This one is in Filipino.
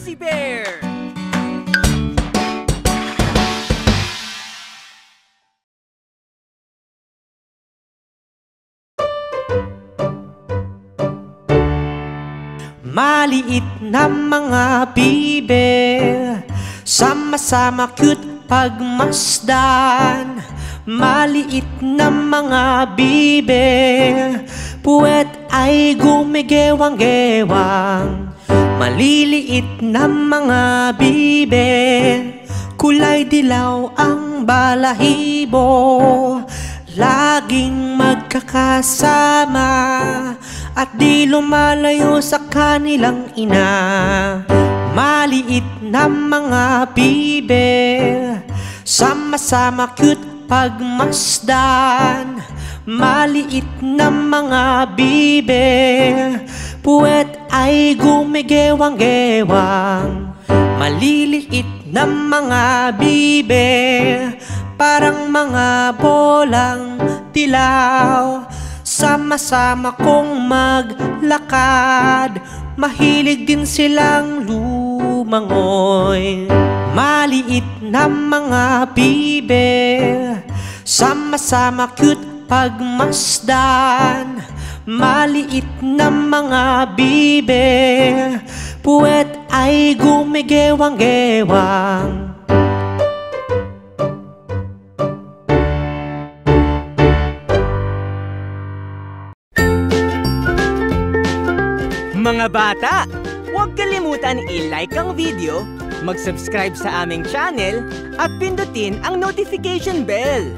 Fuzzy Bear! Maliit na mga bibe, sama-sama cute pagmasdan. Maliit na mga bibe, puwet ay gumigewang-gewang. Maliliit na mga bibe, kulay dilaw ang balahibo. Laging magkakasama at di lumalayo sa kanilang ina. Maliit na mga bibe, sama-sama cute pagmasdan. Maliit na mga bibe, puwet ay gumigewang-gewang. Maliliit na mga bibe, parang mga bolang dilaw. Sama-sama kong maglakad, mahilig din silang lumangoy. Maliit na mga bibe, sama-sama cute pagmasdan. Maliit na mga bibe, puwet ay gumigewang-gewang. Mga bata, huwag kalimutan i-like ang video, mag-subscribe sa aming channel, at pindutin ang notification bell.